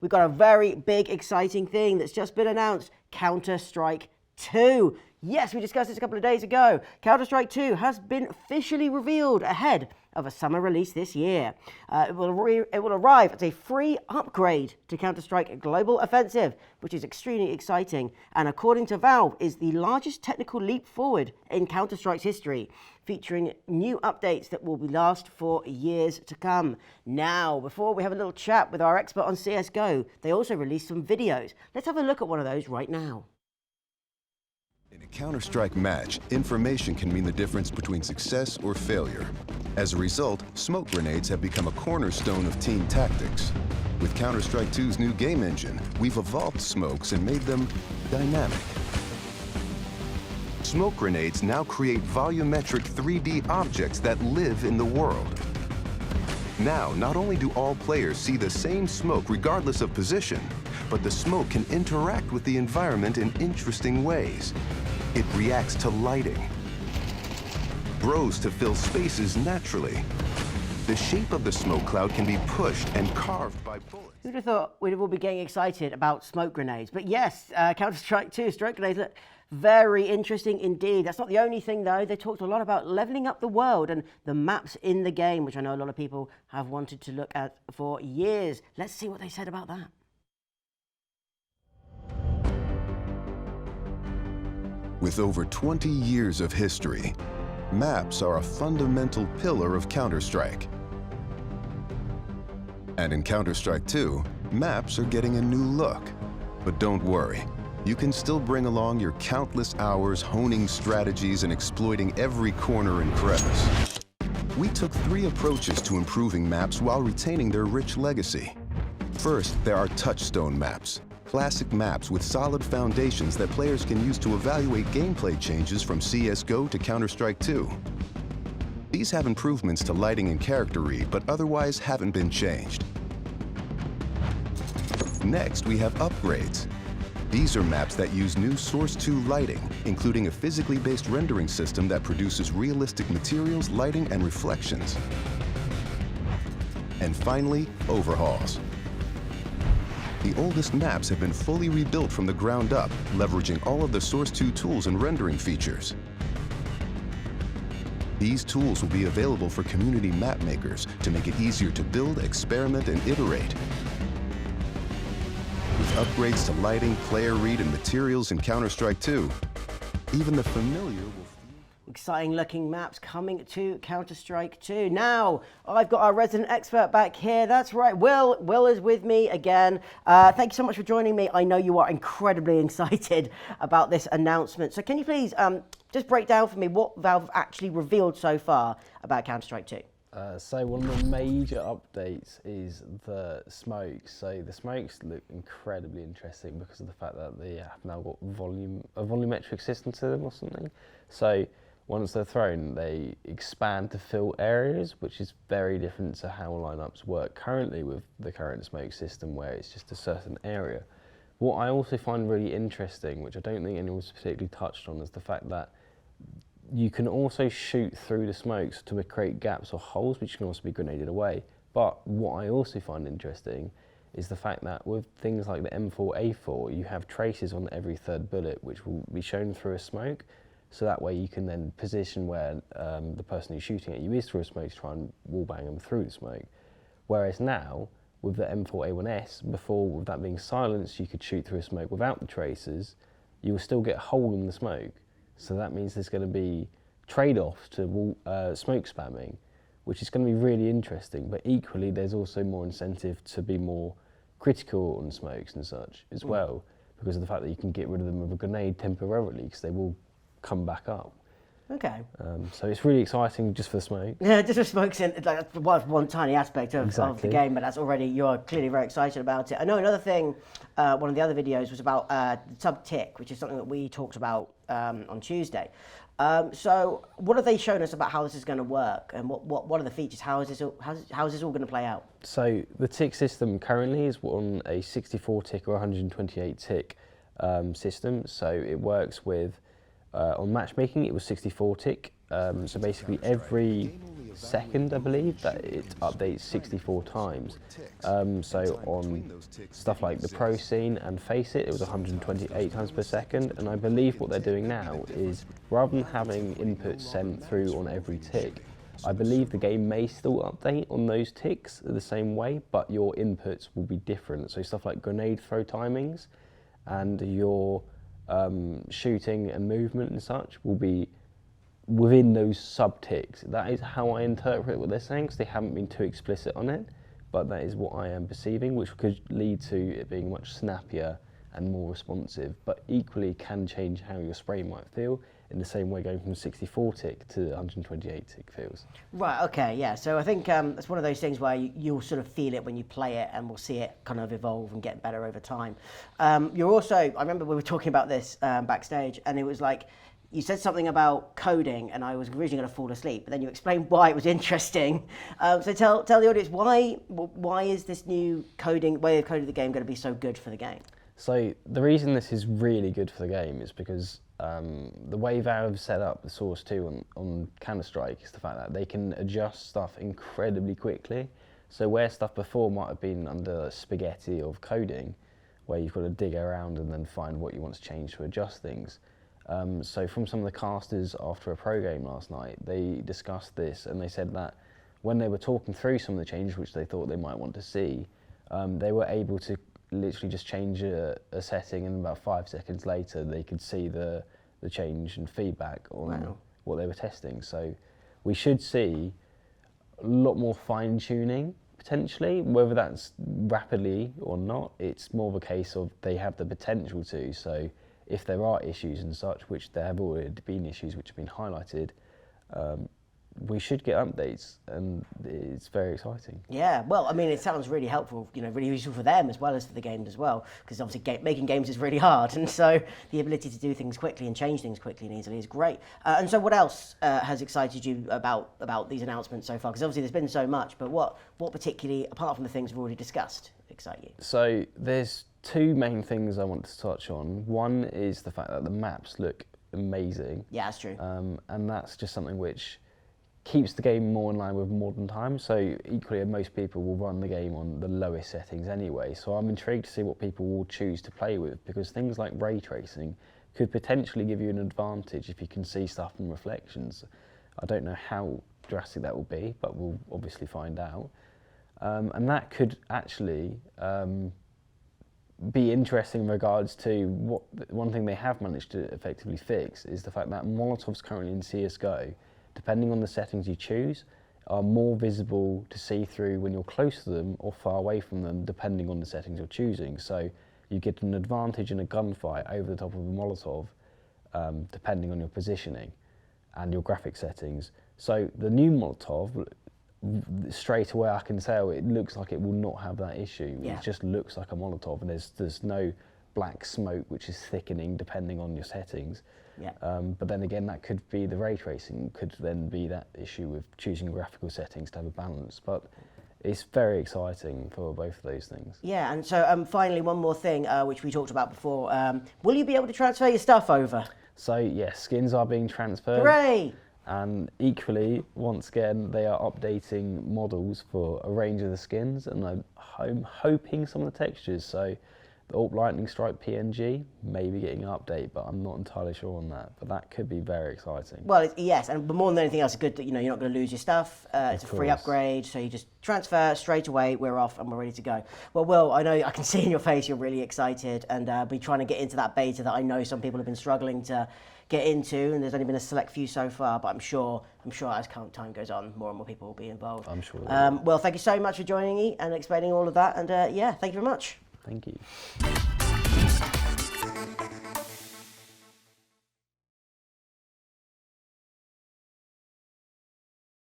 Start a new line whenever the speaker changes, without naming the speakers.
We've got a very big, exciting thing that's just been announced. Counter-Strike 2. Yes, we discussed this a couple of days ago. Counter-Strike 2 has been officially revealed ahead of a summer release this year. It will arrive as a free upgrade to Counter-Strike Global Offensive, which is extremely exciting, and according to Valve, is the largest technical leap forward in Counter-Strike's history, featuring new updates that will last for years to come. Now, before we have a little chat with our expert on CSGO, they also released some videos. Let's have a look at one of those right now.
In a Counter-Strike match, information can mean the difference between success or failure. As a result, smoke grenades have become a cornerstone of team tactics. With Counter-Strike 2's new game engine, we've evolved smokes and made them dynamic. Smoke grenades now create volumetric 3D objects that live in the world. Now, not only do all players see the same smoke regardless of position, but the smoke can interact with the environment in interesting ways. It reacts to lighting, grows to fill spaces naturally. The shape of the smoke cloud can be pushed and carved by bullets.
Who'd have thought we'd all be getting excited about smoke grenades? But yes, Counter-Strike 2 smoke grenades look very interesting indeed. That's not the only thing though. They talked a lot about leveling up the world and the maps in the game, which I know a lot of people have wanted to look at for years. Let's see what they said about that.
With over 20 years of history, maps are a fundamental pillar of Counter-Strike. And in Counter-Strike 2, maps are getting a new look. But don't worry, you can still bring along your countless hours honing strategies and exploiting every corner and crevice. We took 3 approaches to improving maps while retaining their rich legacy. First, there are touchstone maps. Classic maps with solid foundations that players can use to evaluate gameplay changes from CSGO to Counter-Strike 2. These have improvements to lighting and character read, but otherwise haven't been changed. Next, we have upgrades. These are maps that use new Source 2 lighting, including a physically based rendering system that produces realistic materials, lighting, and reflections. And finally, overhauls. The oldest maps have been fully rebuilt from the ground up, leveraging all of the Source 2 tools and rendering features. These tools will be available for community map makers to make it easier to build, experiment, and iterate. With upgrades to lighting, player read, and materials in Counter-Strike 2, even the familiar will...
Exciting looking maps coming to Counter-Strike 2. Now, I've got our resident expert back here. That's right, Will. Will is with me again. Thank you so much for joining me. I know you are incredibly excited about this announcement. So can you please just break down for me what Valve actually revealed so far about Counter-Strike 2?
So one of the major updates is the smokes. So the smokes look incredibly interesting because of the fact that they have now got a volumetric system to them or something. So once they're thrown, they expand to fill areas, which is very different to how lineups work currently with the current smoke system, where it's just a certain area. What I also find really interesting, which I don't think anyone's particularly touched on, is the fact that you can also shoot through the smokes to create gaps or holes, which can also be grenaded away. But what I also find interesting is the fact that with things like the M4A4, you have traces on every third bullet, which will be shown through a smoke. So that way you can then position where the person who's shooting at you is through a smoke to try and wallbang them through the smoke. Whereas now, with the M4A1S, before with that being silenced, you could shoot through a smoke without the traces, you will still get a hole in the smoke. So that means there's going to be trade-offs to smoke spamming, which is going to be really interesting. But equally, there's also more incentive to be more critical on smokes and such as well, because of the fact that you can get rid of them with a grenade temporarily, because they will come back up.
Okay.
So it's really exciting just for the smoke.
Yeah, just for smokes, and like one tiny aspect of the game, but that's already, you're clearly very excited about it. I know another thing, one of the other videos was about sub-tick, which is something that we talked about on Tuesday. So what have they shown us about how this is going to work, and what are the features? How is this all going to play out? So
the tick system currently is on a 64 tick or 128 tick system. So it works with on matchmaking, it was 64 tick. So basically every second, I believe, that it updates 64 times. So on stuff like the Pro Scene and Face It was 128 times per second, and I believe what they're doing now is, rather than having inputs sent through on every tick, I believe the game may still update on those ticks the same way, but your inputs will be different. So stuff like grenade throw timings and your shooting and movement and such will be within those sub-ticks. That is how I interpret what they're saying, because they haven't been too explicit on it, but that is what I am perceiving, which could lead to it being much snappier and more responsive, but equally can change how your spray might feel, in the same way going from 64 tick to 128 tick feels.
Right, okay, yeah. So I think it's one of those things where you'll sort of feel it when you play it, and we'll see it kind of evolve and get better over time. You're also, I remember we were talking about this backstage, and it was like, you said something about coding, and I was originally going to fall asleep, but then you explained why it was interesting. So tell the audience, why is this new way of coding the game going to be so good for the game?
So the reason this is really good for the game is because the way Valve set up the Source 2 on Counter-Strike is the fact that they can adjust stuff incredibly quickly. So where stuff before might have been under spaghetti of coding, where you've got to dig around and then find what you want to change to adjust things. So from some of the casters after a pro game last night, they discussed this, and they said that when they were talking through some of the changes which they thought they might want to see, they were able to literally just change a setting, and about 5 seconds later they could see the change and feedback on what they were testing. So we should see a lot more fine tuning potentially, whether that's rapidly or not. It's more of a case of they have the potential to. So if there are issues and such, which there have already been issues which have been highlighted, we should get updates, and it's very exciting.
Yeah, well, I mean, it sounds really helpful, really useful for them as well as for the games as well, because obviously making games is really hard, and so the ability to do things quickly and change things quickly and easily is great. And so what else has excited you about these announcements so far? Because obviously there's been so much, but what particularly, apart from the things we've already discussed, excite you?
So there's two main things I want to touch on. One is the fact that the maps look amazing.
Yeah, that's true.
And that's just something which keeps the game more in line with modern times. So equally, most people will run the game on the lowest settings anyway. So I'm intrigued to see what people will choose to play with, because things like ray tracing could potentially give you an advantage if you can see stuff in reflections. I don't know how drastic that will be, but we'll obviously find out. And that could actually be interesting in regards to one thing they have managed to effectively fix is the fact that Molotovs currently in CSGO, depending on the settings you choose, are more visible to see through when you're close to them or far away from them, depending on the settings you're choosing. So you get an advantage in a gunfight over the top of a Molotov, depending on your positioning and your graphic settings. So the new Molotov, straight away I can tell it looks like it will not have that issue.
Yeah.
It just looks like a Molotov, and there's no black smoke which is thickening depending on your settings.
Yeah.
But then again, that could be the ray tracing, could then be that issue with choosing graphical settings to have a balance. But it's very exciting for both of those things.
Yeah, and so finally, one more thing, which we talked about before. Will you be able to transfer your stuff over?
So yes, skins are being transferred.
Hooray!
And equally, once again, they are updating models for a range of the skins, and I'm hoping some of the textures. So the Alt Lightning Strike PNG may be getting an update, but I'm not entirely sure on that. But that could be very exciting.
Well, yes, but more than anything else, it's good that you're not going to lose your stuff. It's a free upgrade, so you just transfer straight away. We're off and we're ready to go. Well, Will, I know I can see in your face you're really excited, and be trying to get into that beta that I know some people have been struggling to get into, and there's only been a select few so far. But I'm sure as time goes on, more and more people will be involved.
I'm sure.
Well, thank you so much for joining me and explaining all of that, and yeah, thank you very much.
Thank you.